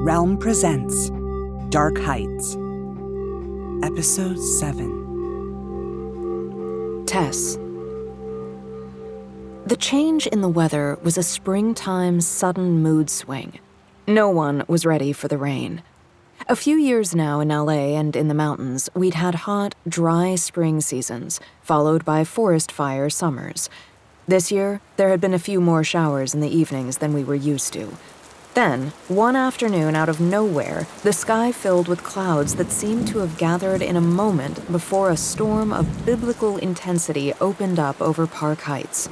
Realm presents Dark Heights, Episode 7. Tess. The change in the weather was a springtime sudden mood swing. No one was ready for the rain. A few years now in LA and in the mountains, we'd had hot, dry spring seasons, followed by forest fire summers. This year, there had been a few more showers in the evenings than we were used to. Then, one afternoon out of nowhere, the sky filled with clouds that seemed to have gathered in a moment before a storm of biblical intensity opened up over Park Heights.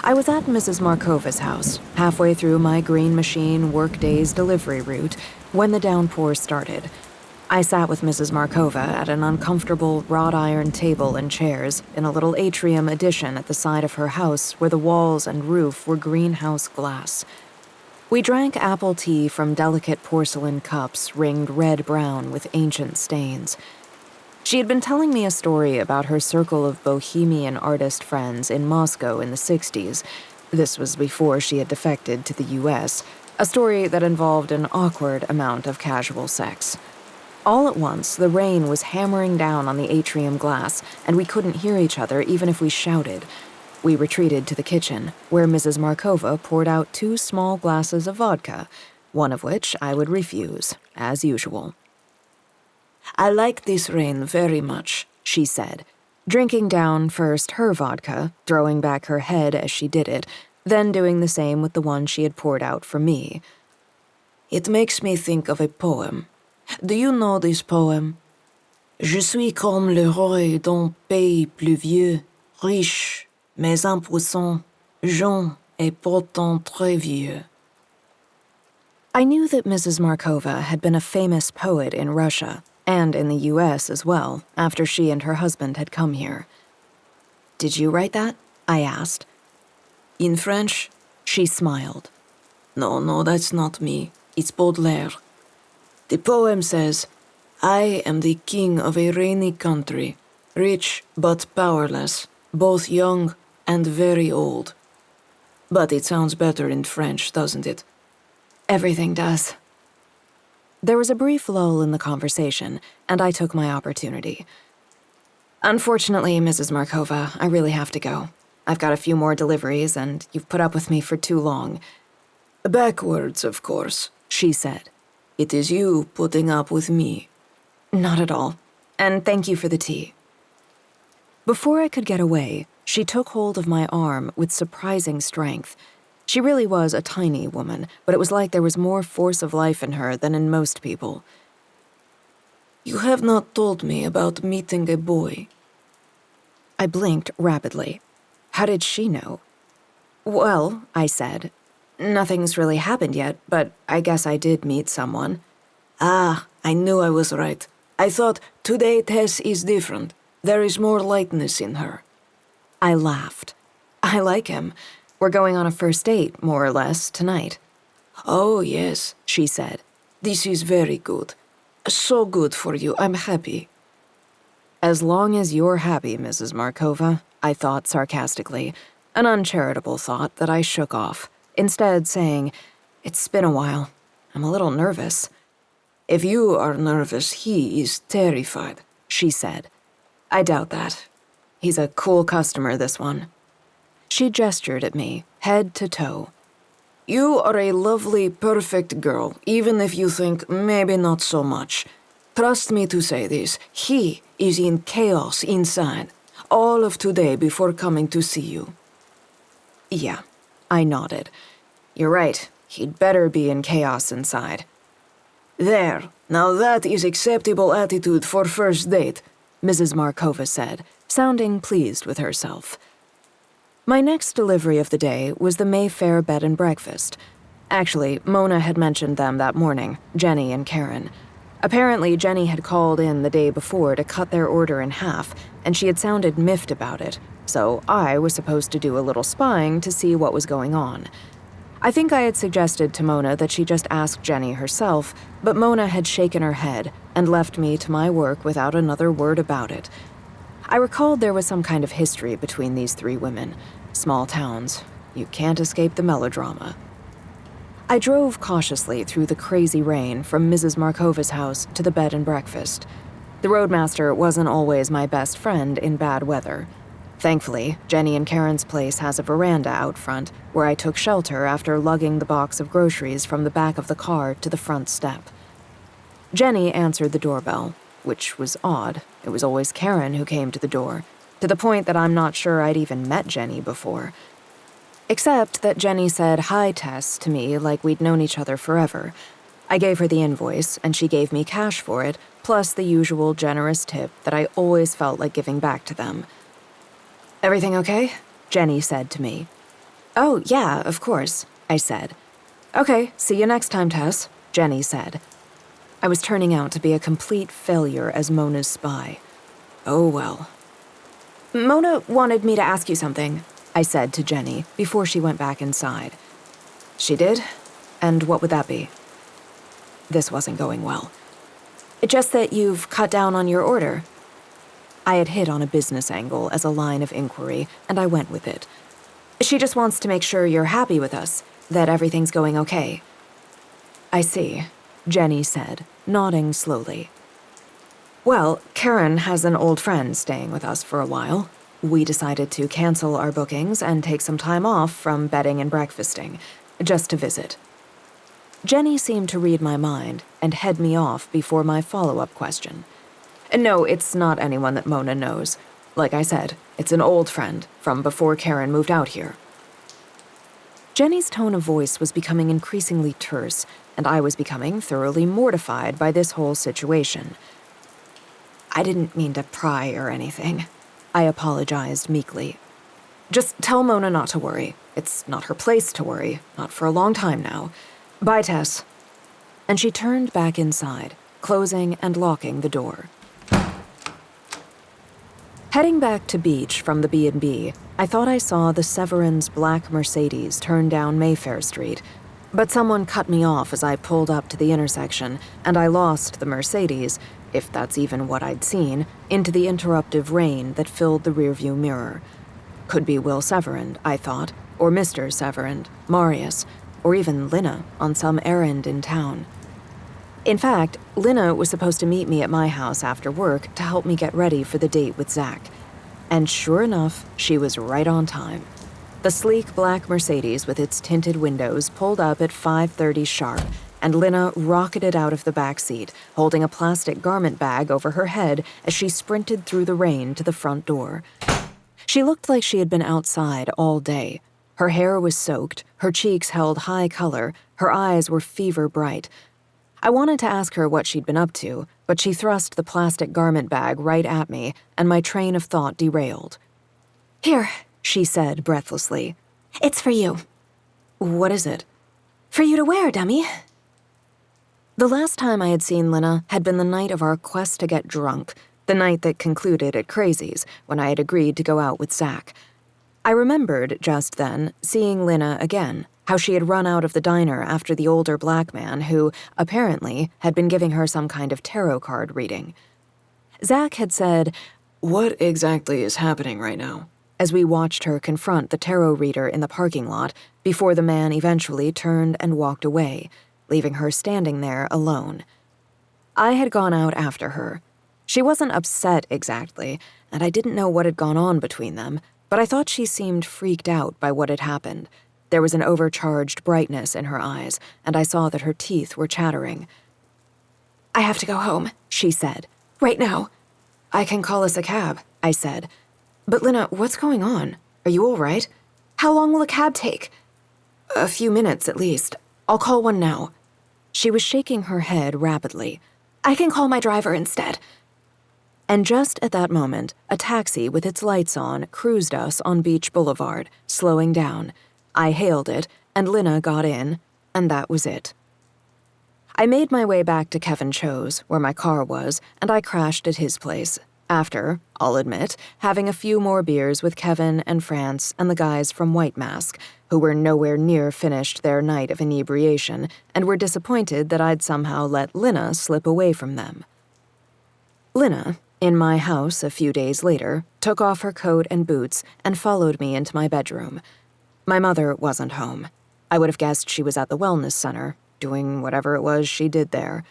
I was at Mrs. Markova's house, halfway through my Green Machine Workday's delivery route, when the downpour started. I sat with Mrs. Markova at an uncomfortable wrought iron table and chairs in a little atrium addition at the side of her house where the walls and roof were greenhouse glass. We drank apple tea from delicate porcelain cups ringed red-brown with ancient stains. She had been telling me a story about her circle of bohemian artist friends in Moscow in the 60s. This was before she had defected to the U.S., a story that involved an awkward amount of casual sex. All at once, the rain was hammering down on the atrium glass, and we couldn't hear each other even if we shouted. We retreated to the kitchen, where Mrs. Markova poured out 2 small glasses of vodka, one of which I would refuse, as usual. "I like this rain very much," she said, drinking down first her vodka, throwing back her head as she did it, then doing the same with the one she had poured out for me. "It makes me think of a poem. Do you know this poem? Je suis comme le roi d'un pays pluvieux, riche, mais impuissant, jeune et pourtant très vieux." I knew that Mrs. Markova had been a famous poet in Russia, and in the U.S. as well, after she and her husband had come here. "Did you write that?" I asked. "In French?" She smiled. No, that's not me. It's Baudelaire. The poem says, "I am the king of a rainy country, rich but powerless, both young and very old." But it sounds better in French, doesn't it? Everything does. There was a brief lull in the conversation, and I took my opportunity. "Unfortunately, Mrs. Markova, I really have to go. I've got a few more deliveries, and you've put up with me for too long." "Backwards, of course," she said. "It is you putting up with me." "Not at all. And thank you for the tea." Before I could get away, she took hold of my arm with surprising strength. She really was a tiny woman, but it was like there was more force of life in her than in most people. "You have not told me about meeting a boy." I blinked rapidly. How did she know? "Well," I said, "nothing's really happened yet, but I guess I did meet someone." "Ah, I knew I was right. I thought, today Tess is different. There is more lightness in her." I laughed. "I like him. We're going on a first date, more or less, tonight." "Oh, yes," she said. "This is very good. So good for you. I'm happy." "As long as you're happy, Mrs. Markova," I thought sarcastically, an uncharitable thought that I shook off, instead saying, "It's been a while. I'm a little nervous." "If you are nervous, he is terrified," she said. "I doubt that. He's a cool customer, this one." She gestured at me, head to toe. "You are a lovely, perfect girl, even if you think maybe not so much. Trust me to say this, he is in chaos inside, all of today before coming to see you." "Yeah," I nodded. "You're right, he'd better be in chaos inside." "There, now that is acceptable attitude for first date," Mrs. Markova said, sounding pleased with herself. My next delivery of the day was the Mayfair Bed and Breakfast. Actually, Mona had mentioned them that morning, Jenny and Karen. Apparently, Jenny had called in the day before to cut their order in half, and she had sounded miffed about it, so I was supposed to do a little spying to see what was going on. I think I had suggested to Mona that she just ask Jenny herself, but Mona had shaken her head and left me to my work without another word about it. I recalled there was some kind of history between these 3 women. Small towns. You can't escape the melodrama. I drove cautiously through the crazy rain from Mrs. Markova's house to the bed and breakfast. The roadmaster wasn't always my best friend in bad weather. Thankfully, Jenny and Karen's place has a veranda out front where I took shelter after lugging the box of groceries from the back of the car to the front step. Jenny answered the doorbell, which was odd. It was always Karen who came to the door, to the point that I'm not sure I'd even met Jenny before. Except that Jenny said hi, Tess, to me like we'd known each other forever. I gave her the invoice, and she gave me cash for it, plus the usual generous tip that I always felt like giving back to them. "Everything okay?" Jenny said to me. "Oh, yeah, of course," I said. "Okay, see you next time, Tess," Jenny said. I was turning out to be a complete failure as Mona's spy. Oh well. "Mona wanted me to ask you something," I said to Jenny before she went back inside. "She did? And what would that be?" This wasn't going well. "Just that you've cut down on your order." I had hit on a business angle as a line of inquiry, and I went with it. "She just wants to make sure you're happy with us, that everything's going okay." "I see," Jenny said, nodding slowly. "Well, Karen has an old friend staying with us for a while. We decided to cancel our bookings and take some time off from bedding and breakfasting, just to visit." Jenny seemed to read my mind and head me off before my follow-up question. "No, it's not anyone that Mona knows. Like I said, it's an old friend from before Karen moved out here." Jenny's tone of voice was becoming increasingly terse, and I was becoming thoroughly mortified by this whole situation. "I didn't mean to pry or anything," I apologized meekly. "Just tell Mona not to worry. It's not her place to worry, not for a long time now. Bye, Tess." And she turned back inside, closing and locking the door. Heading back to beach from the B&B, I thought I saw the Severins' black Mercedes turn down Mayfair Street, but someone cut me off as I pulled up to the intersection, and I lost the Mercedes, if that's even what I'd seen, into the interruptive rain that filled the rearview mirror. Could be Will Severin, I thought, or Mr. Severin, Marius, or even Lina on some errand in town. In fact, Lina was supposed to meet me at my house after work to help me get ready for the date with Zach. And sure enough, she was right on time. The sleek black Mercedes with its tinted windows pulled up at 5:30 sharp, and Lina rocketed out of the back seat, holding a plastic garment bag over her head as she sprinted through the rain to the front door. She looked like she had been outside all day. Her hair was soaked, her cheeks held high color, her eyes were fever bright. I wanted to ask her what she'd been up to, but she thrust the plastic garment bag right at me, and my train of thought derailed. "Here," she said breathlessly. "It's for you." "What is it?" "For you to wear, dummy." The last time I had seen Lina had been the night of our quest to get drunk, the night that concluded at Crazy's, when I had agreed to go out with Zach. I remembered, just then, seeing Lina again, how she had run out of the diner after the older black man who, apparently, had been giving her some kind of tarot card reading. Zach had said, "What exactly is happening right now?" as we watched her confront the tarot reader in the parking lot before the man eventually turned and walked away, leaving her standing there alone. I had gone out after her. She wasn't upset exactly, and I didn't know what had gone on between them, but I thought she seemed freaked out by what had happened. There was an overcharged brightness in her eyes, and I saw that her teeth were chattering. "I have to go home," she said. "Right now." "I can call us a cab," I said. "But Lina, what's going on? Are you all right?" "How long will a cab take?" "A few minutes at least. I'll call one now." She was shaking her head rapidly. "I can call my driver instead." And just at that moment, a taxi with its lights on cruised us on Beach Boulevard, slowing down. I hailed it, and Lina got in, and that was it. I made my way back to Kevin Cho's, where my car was, and I crashed at his place, after, I'll admit, having a few more beers with Kevin and France and the guys from White Mask, who were nowhere near finished their night of inebriation and were disappointed that I'd somehow let Lina slip away from them. Lina, in my house a few days later, took off her coat and boots and followed me into my bedroom. My mother wasn't home. I would have guessed she was at the wellness center, doing whatever it was she did there.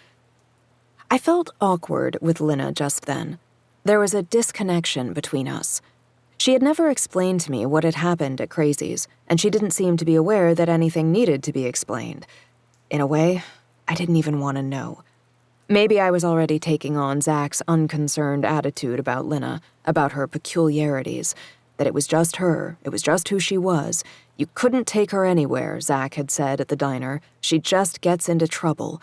I felt awkward with Lina just then. There was a disconnection between us. She had never explained to me what had happened at Crazy's, and she didn't seem to be aware that anything needed to be explained. In a way, I didn't even want to know. Maybe I was already taking on Zach's unconcerned attitude about Lina, about her peculiarities, that it was just her, it was just who she was. You couldn't take her anywhere, Zach had said at the diner. She just gets into trouble.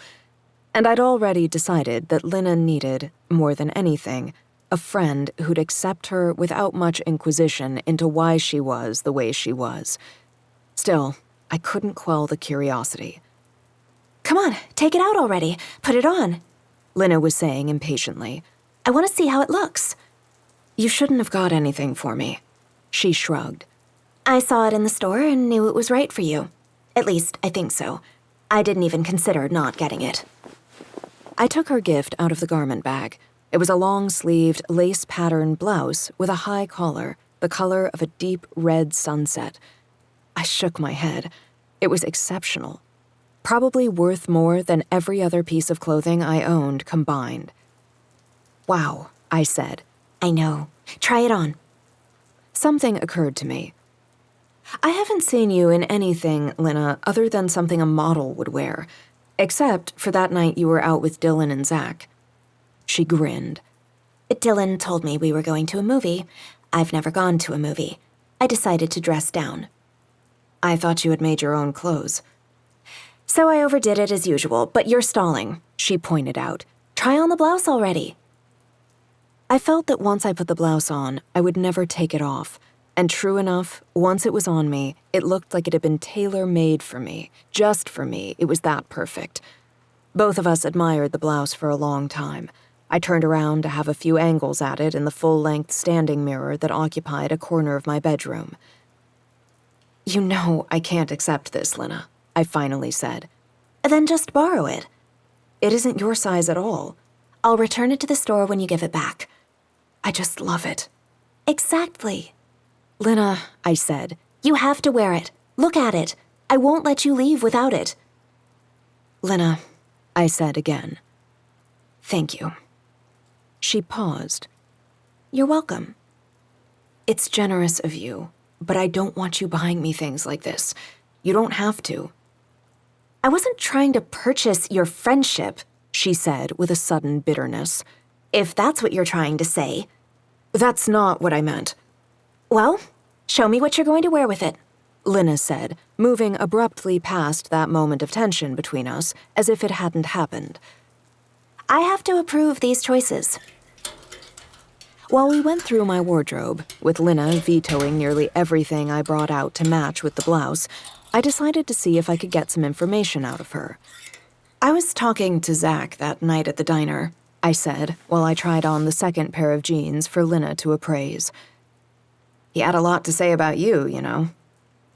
And I'd already decided that Lina needed, more than anything, a friend who'd accept her without much inquisition into why she was the way she was. Still, I couldn't quell the curiosity. "Come on, take it out already. Put it on," Lina was saying impatiently. "I want to see how it looks." "You shouldn't have got anything for me." She shrugged. "I saw it in the store and knew it was right for you. At least, I think so. I didn't even consider not getting it." I took her gift out of the garment bag. It was a long-sleeved, lace-patterned blouse with a high collar, the color of a deep red sunset. I shook my head. It was exceptional. Probably worth more than every other piece of clothing I owned combined. "Wow," I said. "I know. Try it on." Something occurred to me. I haven't seen you in anything, Lina, other than something a model would wear, except for that night you were out with Dylan and Zach. She grinned. "Dylan told me we were going to a movie. I've never gone to a movie. I decided to dress down." "I thought you had made your own clothes." "So I overdid it as usual, but you're stalling," she pointed out. "Try on the blouse already." I felt that once I put the blouse on, I would never take it off. And true enough, once it was on me, it looked like it had been tailor-made for me. Just for me, it was that perfect. Both of us admired the blouse for a long time. I turned around to have a few angles at it in the full-length standing mirror that occupied a corner of my bedroom. "You know I can't accept this, Lina," I finally said. "Then just borrow it." "It isn't your size at all." "I'll return it to the store when you give it back." "I just love it." "Exactly." "Lina," I said. "You have to wear it. Look at it. I won't let you leave without it." "Lina," I said again. "Thank you." She paused. "You're welcome." "It's generous of you, but I don't want you buying me things like this. You don't have to." "I wasn't trying to purchase your friendship," she said with a sudden bitterness. "If that's what you're trying to say." "That's not what I meant." "Well, show me what you're going to wear with it," Lina said, moving abruptly past that moment of tension between us as if it hadn't happened. "I have to approve these choices." While we went through my wardrobe, with Lina vetoing nearly everything I brought out to match with the blouse, I decided to see if I could get some information out of her. "I was talking to Zach that night at the diner," I said, while I tried on the second pair of jeans for Lina to appraise. "He had a lot to say about you, you know."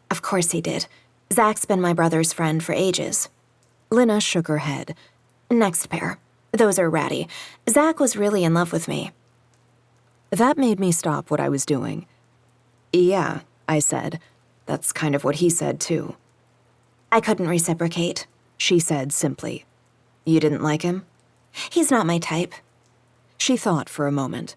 "Of course he did. Zach's been my brother's friend for ages." Lina shook her head. "Next pair. Those are ratty. Zach was really in love with me." That made me stop what I was doing. "Yeah," I said. "That's kind of what he said, too." "I couldn't reciprocate," she said simply. "You didn't like him?" "He's not my type." She thought for a moment.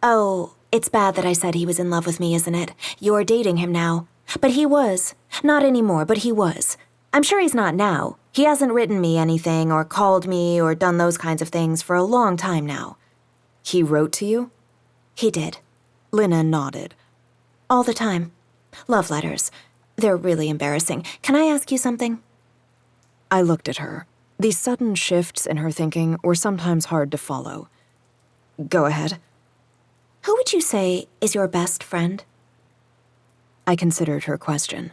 "Oh, it's bad that I said he was in love with me, isn't it? You're dating him now. But he was. Not anymore, but he was. I'm sure he's not now. He hasn't written me anything or called me or done those kinds of things for a long time now." "He wrote to you?" "He did." Lina nodded. "All the time. Love letters. They're really embarrassing. Can I ask you something?" I looked at her. These sudden shifts in her thinking were sometimes hard to follow. "Go ahead." "Who would you say is your best friend?" I considered her question.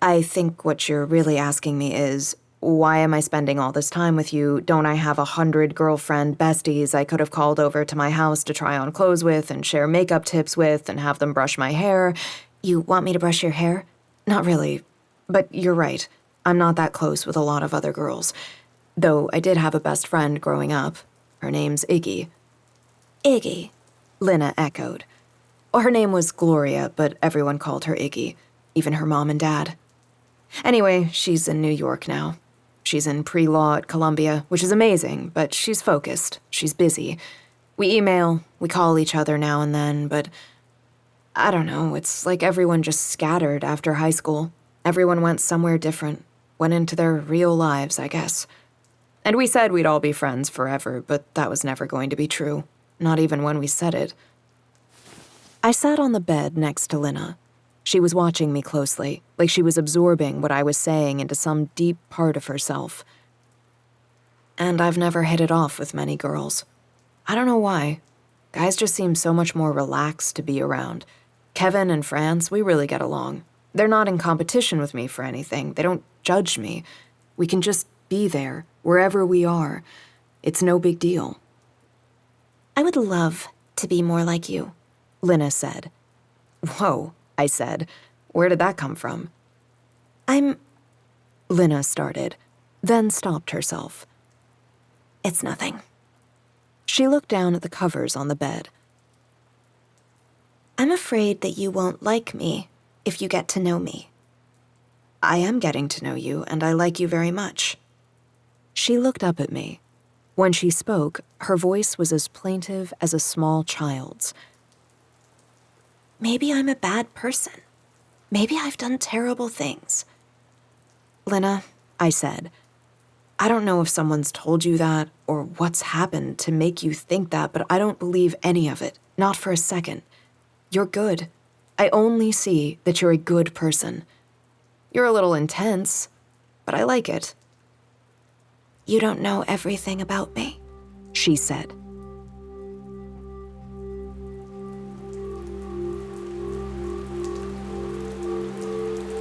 "I think what you're really asking me is, why am I spending all this time with you? Don't I have 100 girlfriend besties I could have called over to my house to try on clothes with and share makeup tips with and have them brush my hair?" "You want me to brush your hair?" "Not really. But you're right. I'm not that close with a lot of other girls. Though I did have a best friend growing up. Her name's Iggy." "Iggy," Lina echoed. Her name was Gloria, but everyone called her Iggy, even her mom and dad. Anyway, she's in New York now. She's in pre-law at Columbia, which is amazing, but she's focused. She's busy. We email, we call each other now and then, but I don't know, it's like everyone just scattered after high school. Everyone went somewhere different, went into their real lives, I guess. And we said we'd all be friends forever, but that was never going to be true, not even when we said it. I sat on the bed next to Lina. She was watching me closely, like she was absorbing what I was saying into some deep part of herself. And I've never hit it off with many girls. I don't know why. Guys just seem so much more relaxed to be around. Kevin and France, we really get along. They're not in competition with me for anything. They don't judge me. We can just be there, wherever we are. It's no big deal. I would love to be more like you, Lina said. Whoa, I said. Where did that come from? Lina started, then stopped herself. It's nothing. She looked down at the covers on the bed. I'm afraid that you won't like me if you get to know me. I am getting to know you, and I like you very much. She looked up at me. When she spoke, her voice was as plaintive as a small child's. Maybe I'm a bad person. Maybe I've done terrible things. Lina, I said, I don't know if someone's told you that or what's happened to make you think that, but I don't believe any of it, not for a second. You're good. I only see that you're a good person. You're a little intense, but I like it. You don't know everything about me, she said.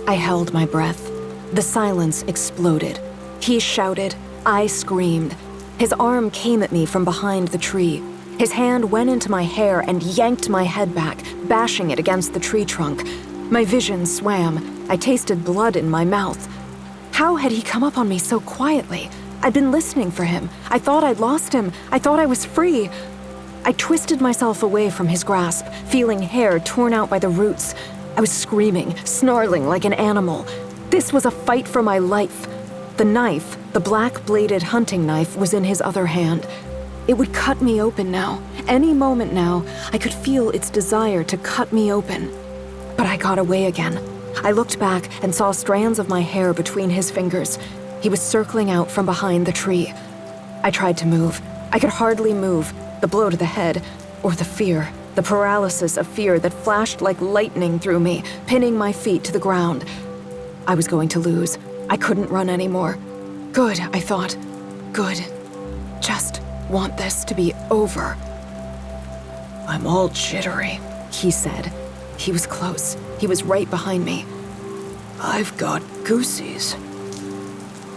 I held my breath. The silence exploded. He shouted. I screamed. His arm came at me from behind the tree. His hand went into my hair and yanked my head back, bashing it against the tree trunk. My vision swam. I tasted blood in my mouth. How had he come up on me so quietly? I'd been listening for him. I thought I'd lost him. I thought I was free. I twisted myself away from his grasp, feeling hair torn out by the roots. I was screaming, snarling like an animal. This was a fight for my life. The knife, the black-bladed hunting knife, was in his other hand. It would cut me open now. Any moment now, I could feel its desire to cut me open. But I got away again. I looked back and saw strands of my hair between his fingers. He was circling out from behind the tree. I tried to move. I could hardly move. The blow to the head, or the fear, the paralysis of fear that flashed like lightning through me, pinning my feet to the ground. I was going to lose. I couldn't run anymore. Good, I thought. Good. Just want this to be over. I'm all jittery, he said. He was close. He was right behind me. I've got goosies.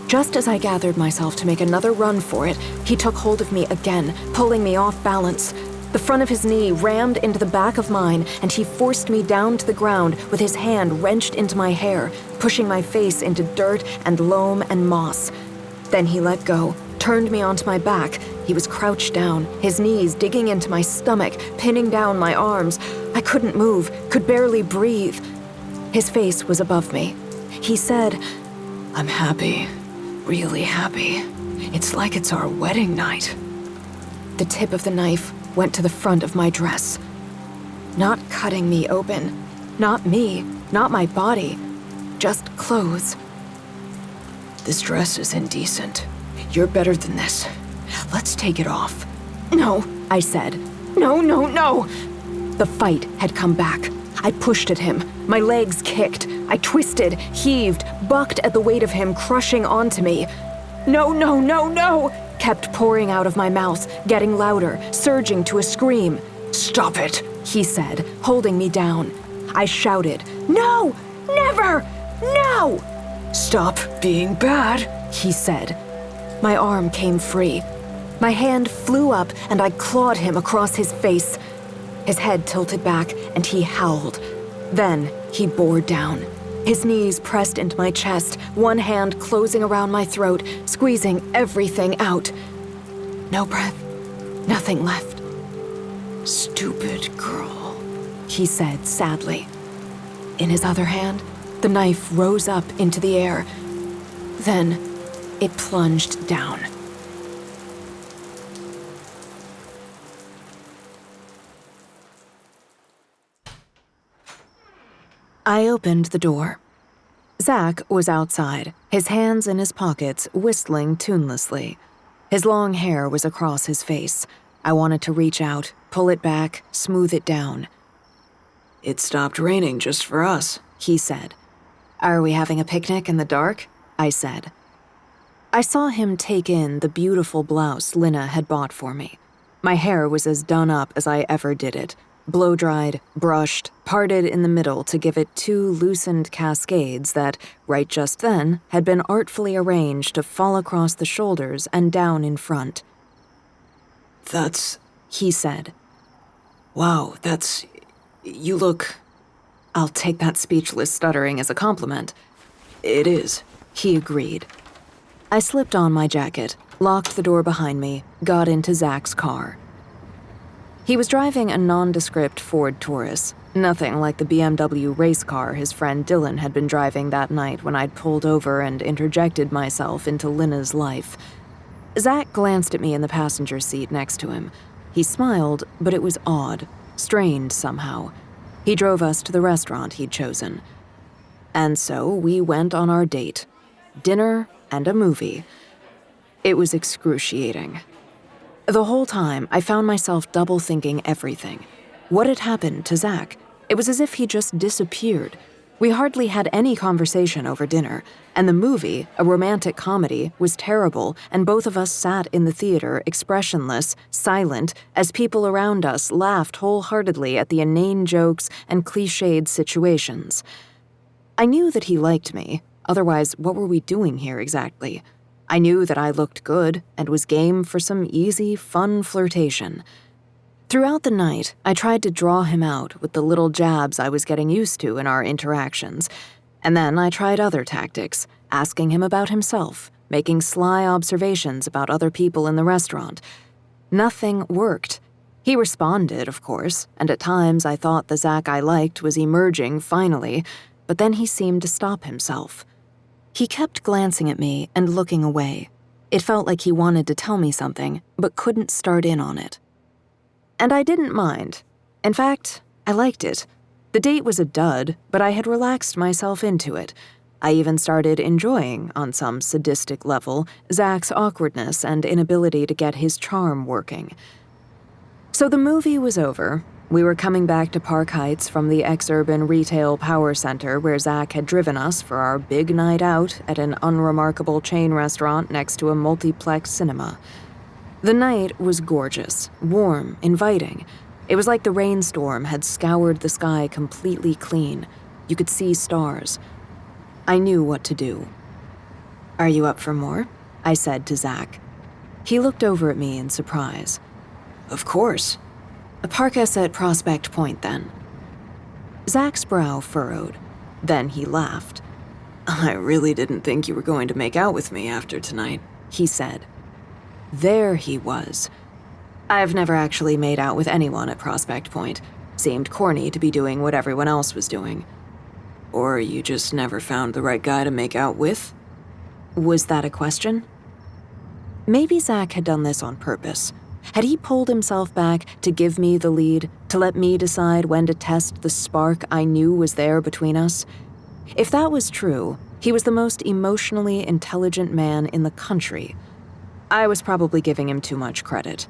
Just as I gathered myself to make another run for it, he took hold of me again, pulling me off balance. The front of his knee rammed into the back of mine, and he forced me down to the ground with his hand wrenched into my hair, pushing my face into dirt and loam and moss. Then he let go, turned me onto my back. He was crouched down, his knees digging into my stomach, pinning down my arms. I couldn't move, could barely breathe. His face was above me. He said, I'm happy, really happy. It's like it's our wedding night. The tip of the knife went to the front of my dress. Not cutting me open. Not me, not my body. Just clothes. This dress is indecent. You're better than this. Let's take it off. No, I said. No, no, no. The fight had come back. I pushed at him. My legs kicked. I twisted, heaved, bucked at the weight of him crushing onto me. No, no, no, no, kept pouring out of my mouth, getting louder, surging to a scream. Stop it, he said, holding me down. I shouted, no, never, no. Stop being bad, he said. My arm came free. My hand flew up and I clawed him across his face. His head tilted back and he howled. Then he bore down. His knees pressed into my chest, one hand closing around my throat, squeezing everything out. No breath, nothing left. Stupid girl, he said sadly. In his other hand, The knife rose up into the air. Then it plunged down. I opened the door. Zach was outside, his hands in his pockets, whistling tunelessly. His long hair was across his face. I wanted to reach out, pull it back, smooth it down. "It stopped raining just for us," he said. "Are we having a picnic in the dark?" I said. I saw him take in the beautiful blouse Lina had bought for me. My hair was as done up as I ever did it, blow-dried, brushed, parted in the middle to give it two loosened cascades that, right just then, had been artfully arranged to fall across the shoulders and down in front. "That's," he said. "Wow, that's... you look..." "I'll take that speechless stuttering as a compliment." "It is," he agreed. I slipped on my jacket, locked the door behind me, got into Zach's car. He was driving a nondescript Ford Taurus, nothing like the BMW race car his friend Dylan had been driving that night when I'd pulled over and interjected myself into Lina's life. Zach glanced at me in the passenger seat next to him. He smiled, but it was odd, strained somehow. He drove us to the restaurant he'd chosen. And so we went on our date. Dinner and a movie. It was excruciating. The whole time, I found myself double-thinking everything. What had happened to Zach? It was as if he just disappeared. We hardly had any conversation over dinner, and the movie, a romantic comedy, was terrible, and both of us sat in the theater, expressionless, silent, as people around us laughed wholeheartedly at the inane jokes and cliched situations. I knew that he liked me, otherwise what were we doing here exactly? I knew that I looked good and was game for some easy, fun flirtation. Throughout the night, I tried to draw him out with the little jabs I was getting used to in our interactions, and then I tried other tactics, asking him about himself, making sly observations about other people in the restaurant. Nothing worked. He responded, of course, and at times I thought the Zach I liked was emerging finally, but then he seemed to stop himself. He kept glancing at me and looking away. It felt like he wanted to tell me something, but couldn't start in on it. And I didn't mind. In fact, I liked it. The date was a dud, but I had relaxed myself into it. I even started enjoying, on some sadistic level, Zach's awkwardness and inability to get his charm working. So the movie was over. We were coming back to Park Heights from the ex-urban retail power center where Zach had driven us for our big night out at an unremarkable chain restaurant next to a multiplex cinema. The night was gorgeous, warm, inviting. It was like the rainstorm had scoured the sky completely clean. You could see stars. I knew what to do. "Are you up for more?" I said to Zach. He looked over at me in surprise. "Of course. Park us at Prospect Point, then." Zach's brow furrowed. Then he laughed. "I really didn't think you were going to make out with me after tonight," he said. There he was. I've never actually made out with anyone at Prospect Point. Seemed corny to be doing what everyone else was doing. Or you just never found the right guy to make out with? Was that a question? Maybe Zach had done this on purpose. Had he pulled himself back to give me the lead, to let me decide when to test the spark I knew was there between us? If that was true, he was the most emotionally intelligent man in the country. I was probably giving him too much credit.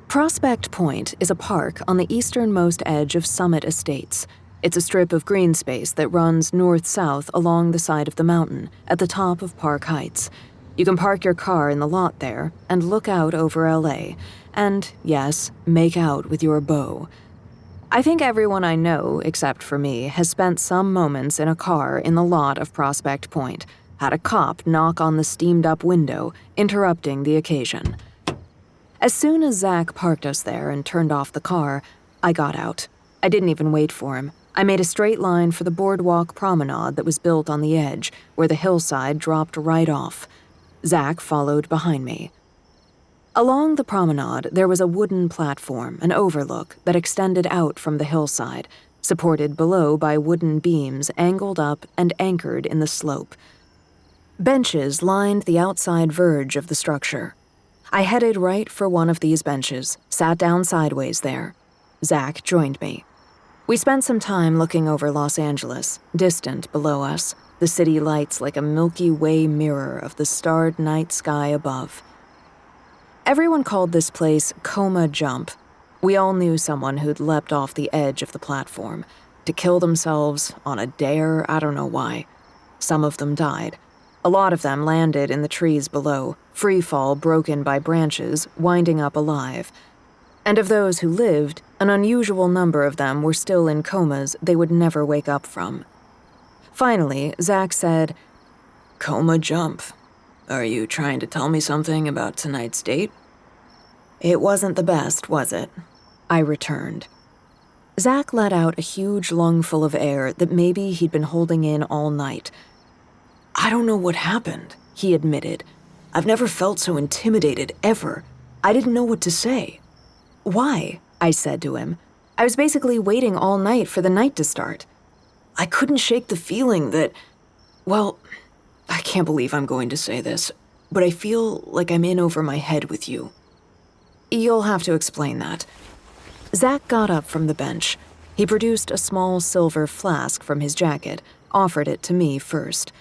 Prospect Point is a park on the easternmost edge of Summit Estates. It's a strip of green space that runs north-south along the side of the mountain, at the top of Park Heights. You can park your car in the lot there and look out over LA, and, yes, make out with your beau. I think everyone I know, except for me, has spent some moments in a car in the lot of Prospect Point, had a cop knock on the steamed-up window, interrupting the occasion. As soon as Zach parked us there and turned off the car, I got out. I didn't even wait for him. I made a straight line for the boardwalk promenade that was built on the edge, where the hillside dropped right off. Zach followed behind me. Along the promenade, there was a wooden platform, an overlook, that extended out from the hillside. supported below by wooden beams angled up and anchored in the slope. Benches lined the outside verge of the structure. I headed right for one of these benches, sat down sideways there. Zach joined me. We spent some time looking over Los Angeles, distant below us, the city lights like a Milky Way mirror of the starred night sky above. Everyone called this place Coma Jump. We all knew someone who'd leapt off the edge of the platform, to kill themselves on a dare, I don't know why. Some of them died. A lot of them landed in the trees below, free fall broken by branches, winding up alive. And of those who lived, an unusual number of them were still in comas they would never wake up from. Finally, Zach said, "Coma Jump. Are you trying to tell me something about tonight's date?" "It wasn't the best, was it?" I returned. Zach let out a huge lungful of air that maybe he'd been holding in all night. "I don't know what happened," he admitted. "I've never felt so intimidated, ever. I didn't know what to say." "Why?" I said to him. "I was basically waiting all night for the night to start." "I couldn't shake the feeling that, well, I can't believe I'm going to say this, but I feel like I'm in over my head with you." "You'll have to explain that." Zach got up from the bench. He produced a small silver flask from his jacket, offered it to me first.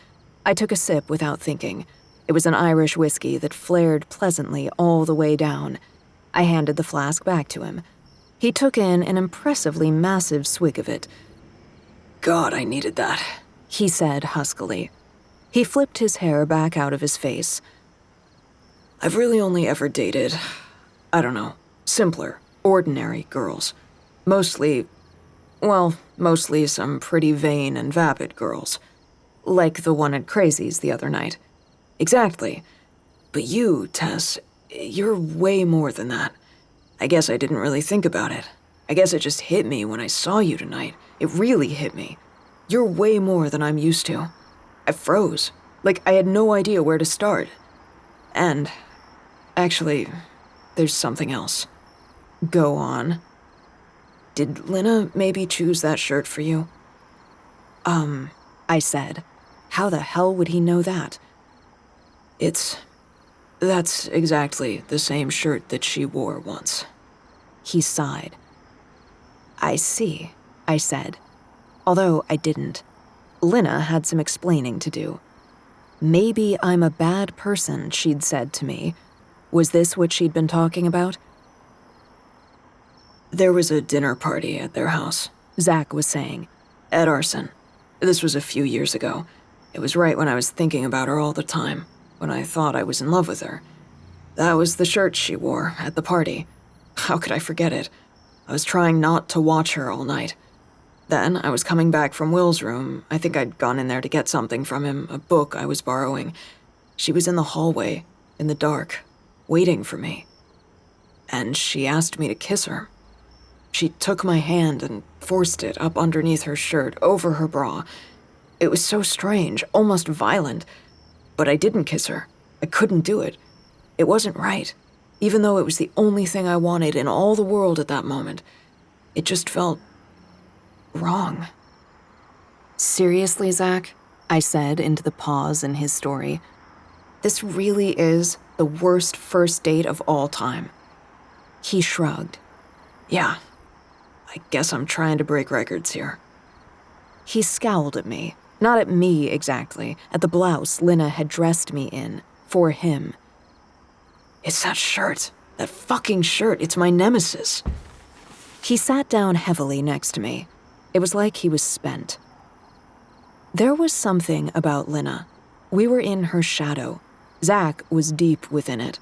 I took a sip without thinking. It was an Irish whiskey that flared pleasantly all the way down. I handed the flask back to him. He took in an impressively massive swig of it. "God, I needed that," he said huskily. He flipped his hair back out of his face. "I've really only ever dated, I don't know, simpler, ordinary girls. Mostly some pretty vain and vapid girls. Like the one at Crazy's the other night." "Exactly. But you, Tess, you're way more than that. I guess I didn't really think about it. I guess it just hit me when I saw you tonight. It really hit me. You're way more than I'm used to. I froze. Like I had no idea where to start. And, actually, there's something else." "Go on." "Did Lena maybe choose that shirt for you?" I said. How the hell would he know that? That's exactly the same shirt that she wore once." He sighed. "I see," I said. Although I didn't. Lena had some explaining to do. Maybe I'm a bad person, she'd said to me. Was this what she'd been talking about? "There was a dinner party at their house," Zach was saying. "At Arson. This was a few years ago. It was right when I was thinking about her all the time, when I thought I was in love with her. That was the shirt she wore at the party. How could I forget it? I was trying not to watch her all night. Then I was coming back from Will's room. I think I'd gone in there to get something from him, a book I was borrowing. She was in the hallway, in the dark, waiting for me. And she asked me to kiss her. She took my hand and forced it up underneath her shirt, over her bra. It was so strange, almost violent. But I didn't kiss her. I couldn't do it. It wasn't right, even though it was the only thing I wanted in all the world at that moment. It just felt wrong." "Seriously, Zach?" I said into the pause in his story. "This really is the worst first date of all time." He shrugged. "Yeah, I guess I'm trying to break records here." He scowled at me. Not at me exactly, at the blouse Lena had dressed me in, for him. "It's that shirt. That fucking shirt. It's my nemesis." He sat down heavily next to me. It was like he was spent. There was something about Lena. We were in her shadow. Zach was deep within it.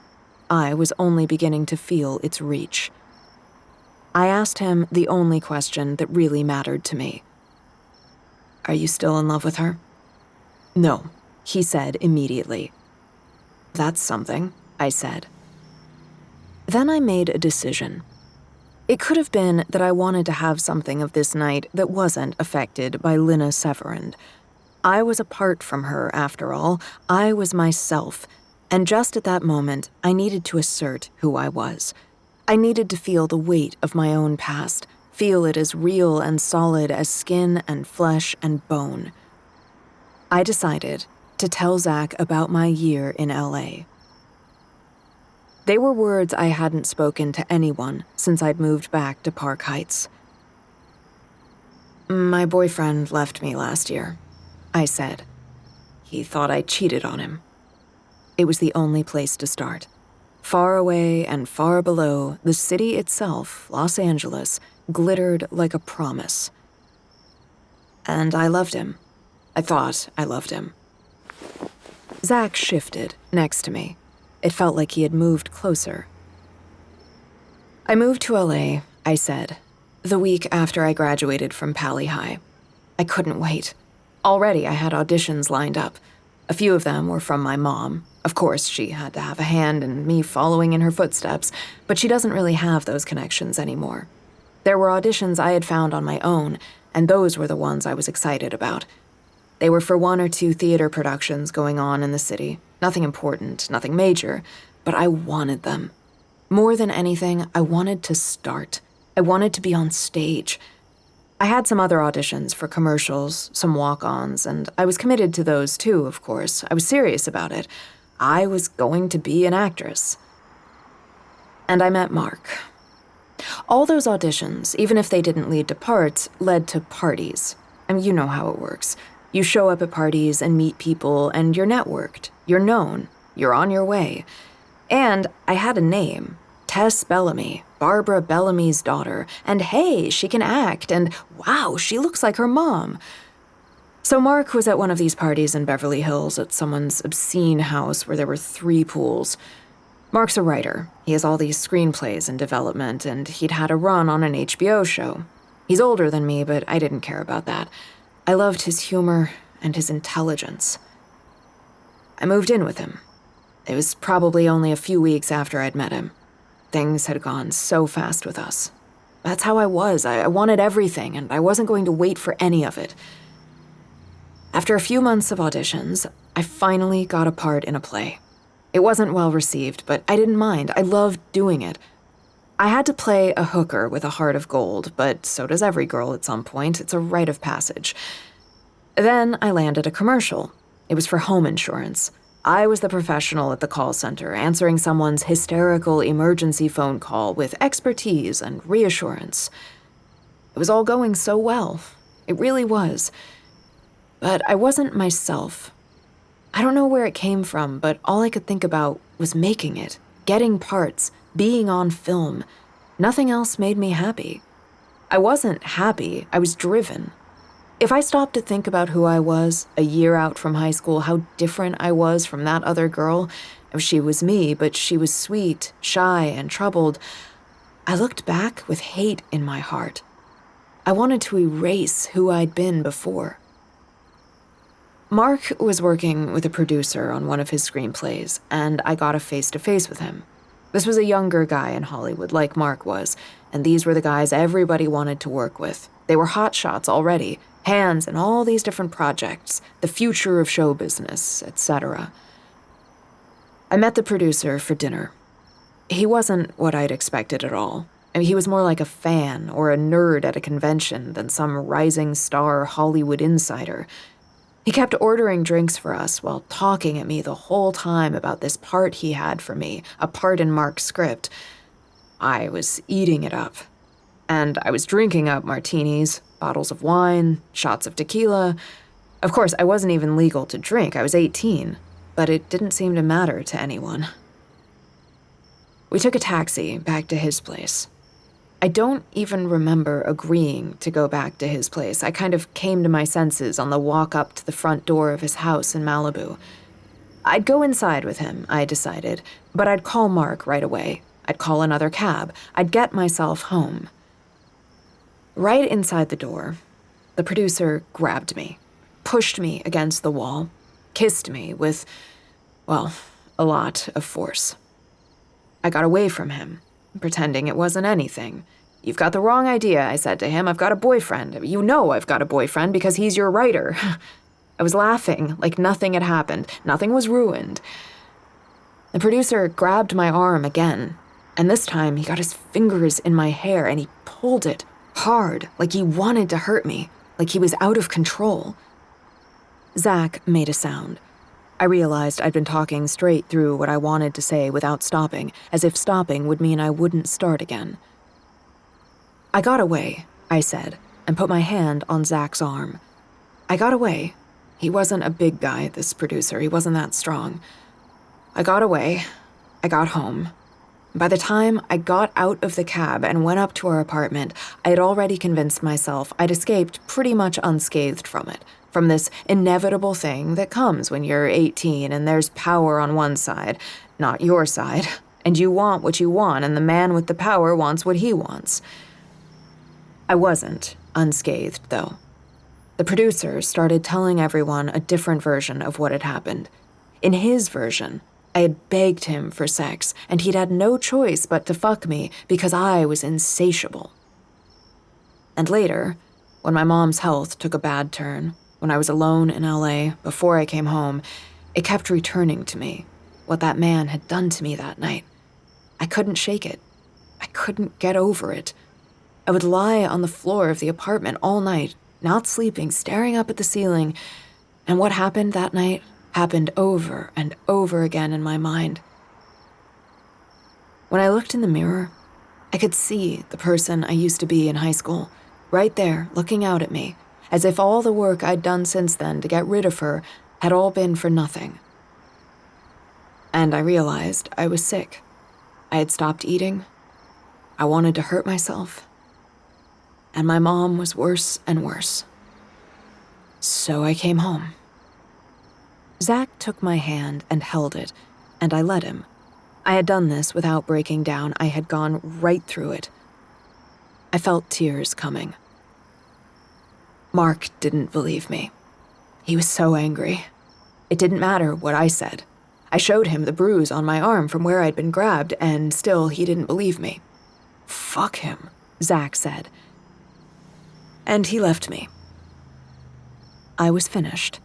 I was only beginning to feel its reach. I asked him the only question that really mattered to me. "Are you still in love with her?" "No," he said immediately. "That's something," I said. Then I made a decision. It could have been that I wanted to have something of this night that wasn't affected by Lena Severand. I was apart from her, after all. I was myself, and just at that moment, I needed to assert who I was. I needed to feel the weight of my own past, feel it as real and solid as skin and flesh and bone. I decided to tell Zach about my year in LA. They were words I hadn't spoken to anyone since I'd moved back to Park Heights. "My boyfriend left me last year," I said. He thought I cheated on him. It was the only place to start. Far away and far below, the city itself, Los Angeles, glittered like a promise. And I loved him. I thought I loved him. Zach shifted next to me. It felt like he had moved closer. "I moved to LA," I said, "the week after I graduated from Pali High. I couldn't wait. Already I had auditions lined up. A few of them were from my mom. Of course, she had to have a hand in me following in her footsteps, but she doesn't really have those connections anymore. There were auditions I had found on my own, and those were the ones I was excited about. They were for 1 or 2 theater productions going on in the city. Nothing important, nothing major, but I wanted them. More than anything, I wanted to start. I wanted to be on stage. I had some other auditions for commercials, some walk-ons, and I was committed to those too, of course. I was serious about it. I was going to be an actress. And I met Mark. All those auditions, even if they didn't lead to parts, led to parties. I mean, you know how it works. You show up at parties and meet people, and you're networked. You're known. You're on your way. And I had a name. Tess Bellamy, Barbara Bellamy's daughter. And hey, she can act, and wow, she looks like her mom. So Mark was at one of these parties in Beverly Hills at someone's obscene house where there were 3 pools. Mark's a writer. He has all these screenplays in development, and he'd had a run on an HBO show. He's older than me, but I didn't care about that. I loved his humor and his intelligence. I moved in with him. It was probably only a few weeks after I'd met him. Things had gone so fast with us. That's how I was. I wanted everything, and I wasn't going to wait for any of it. After a few months of auditions, I finally got a part in a play. It wasn't well received, but I didn't mind. I loved doing it. I had to play a hooker with a heart of gold, but so does every girl at some point. It's a rite of passage. Then I landed a commercial. It was for home insurance. I was the professional at the call center, answering someone's hysterical emergency phone call with expertise and reassurance. It was all going so well. It really was. But I wasn't myself. I don't know where it came from, but all I could think about was making it, getting parts, being on film. Nothing else made me happy. I wasn't happy, I was driven. If I stopped to think about who I was, a year out from high school, how different I was from that other girl, she was me, but she was sweet, shy, and troubled, I looked back with hate in my heart. I wanted to erase who I'd been before. Mark was working with a producer on one of his screenplays, and I got a face-to-face with him. This was a younger guy in Hollywood, like Mark was, and these were the guys everybody wanted to work with. They were hotshots already, hands in all these different projects, the future of show business, etc. I met the producer for dinner. He wasn't what I'd expected at all. I mean, he was more like a fan or a nerd at a convention than some rising star Hollywood insider. He kept ordering drinks for us while talking at me the whole time about this part he had for me, a part in Mark's script. I was eating it up. And I was drinking up martinis, bottles of wine, shots of tequila. Of course, I wasn't even legal to drink. I was 18, but it didn't seem to matter to anyone. We took a taxi back to his place. I don't even remember agreeing to go back to his place. I kind of came to my senses on the walk up to the front door of his house in Malibu. I'd go inside with him, I decided, but I'd call Mark right away. I'd call another cab. I'd get myself home. Right inside the door, the producer grabbed me, pushed me against the wall, kissed me with, well, a lot of force. I got away from him, pretending it wasn't anything. "You've got the wrong idea," I said to him. "I've got a boyfriend. You know I've got a boyfriend because he's your writer." I was laughing like nothing had happened. Nothing was ruined. The producer grabbed my arm again, and this time he got his fingers in my hair and he pulled it Hard, like he wanted to hurt me, like he was out of control. Zach made a sound. I realized I'd been talking straight through what I wanted to say without stopping, as if stopping would mean I wouldn't start again. I got away, I said, and put my hand on Zach's arm. I got away. He wasn't a big guy, this producer. He wasn't that strong. I got away. I got home. By the time I got out of the cab and went up to our apartment, I had already convinced myself I'd escaped pretty much unscathed from it, from this inevitable thing that comes when you're 18 and there's power on one side, not your side, and you want what you want and the man with the power wants what he wants. I wasn't unscathed, though. The producer started telling everyone a different version of what had happened. In his version, I had begged him for sex, and he'd had no choice but to fuck me because I was insatiable. And later, when my mom's health took a bad turn, when I was alone in LA before I came home, it kept returning to me, what that man had done to me that night. I couldn't shake it. I couldn't get over it. I would lie on the floor of the apartment all night, not sleeping, staring up at the ceiling, and what happened that night happened over and over again in my mind. When I looked in the mirror, I could see the person I used to be in high school, right there, looking out at me, as if all the work I'd done since then to get rid of her had all been for nothing. And I realized I was sick. I had stopped eating. I wanted to hurt myself. And my mom was worse and worse. So I came home. Zach took my hand and held it, and I let him. I had done this without breaking down. I had gone right through it. I felt tears coming. Mark didn't believe me. He was so angry. It didn't matter what I said. I showed him the bruise on my arm from where I'd been grabbed, and still he didn't believe me. Fuck him, Zach said. And he left me. I was finished.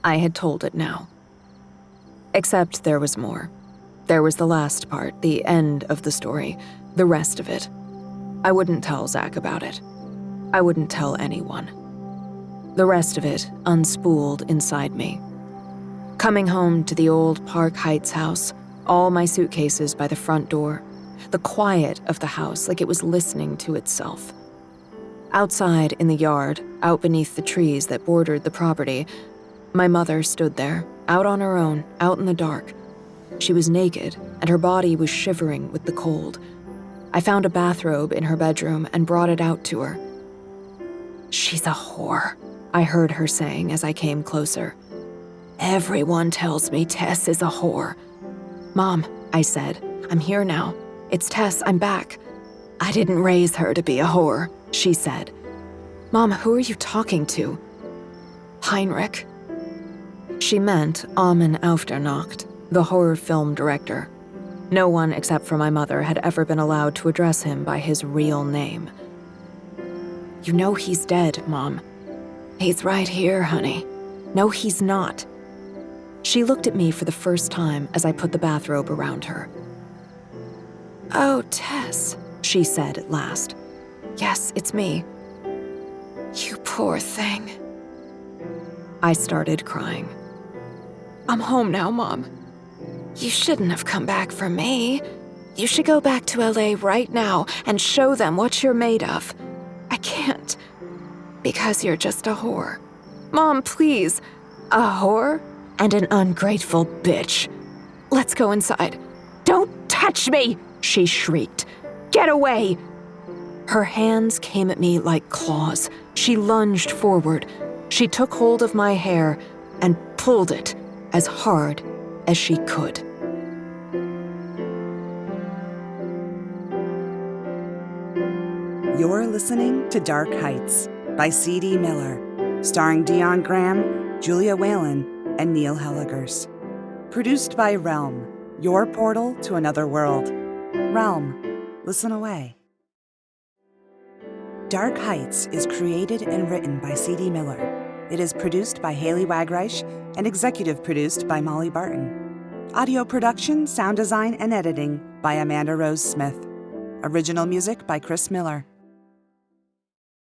I had told it now. Except there was more. There was the last part, the end of the story, the rest of it. I wouldn't tell Zach about it. I wouldn't tell anyone. The rest of it unspooled inside me. Coming home to the old Park Heights house, all my suitcases by the front door, the quiet of the house like it was listening to itself. Outside in the yard, out beneath the trees that bordered the property, my mother stood there, out on her own, out in the dark. She was naked, and her body was shivering with the cold. I found a bathrobe in her bedroom and brought it out to her. "She's a whore," I heard her saying as I came closer. "Everyone tells me Tess is a whore." "Mom," I said, "I'm here now. It's Tess, I'm back." "I didn't raise her to be a whore," she said. "Mom, who are you talking to?" "Heinrich." She meant Armin Aufdernacht, the horror film director. No one except for my mother had ever been allowed to address him by his real name. "You know he's dead, Mom." "He's right here, honey." "No, he's not." She looked at me for the first time as I put the bathrobe around her. "Oh, Tess," she said at last. "Yes, it's me." "You poor thing." I started crying. "I'm home now, Mom." "You shouldn't have come back for me. You should go back to LA right now and show them what you're made of." "I can't." "Because you're just a whore." "Mom, please." "A whore and an ungrateful bitch. Let's go inside." "Don't touch me," she shrieked. "Get away." Her hands came at me like claws. She lunged forward. She took hold of my hair and pulled it as hard as she could. You're listening to Dark Heights by C.D. Miller, starring Dion Graham, Julia Whalen, and Neil Helligers. Produced by Realm, your portal to another world. Realm, listen away. Dark Heights is created and written by C.D. Miller. It is produced by Haley Wagreich and executive produced by Molly Barton. Audio production, sound design, and editing by Amanda Rose Smith. Original music by Chris Miller.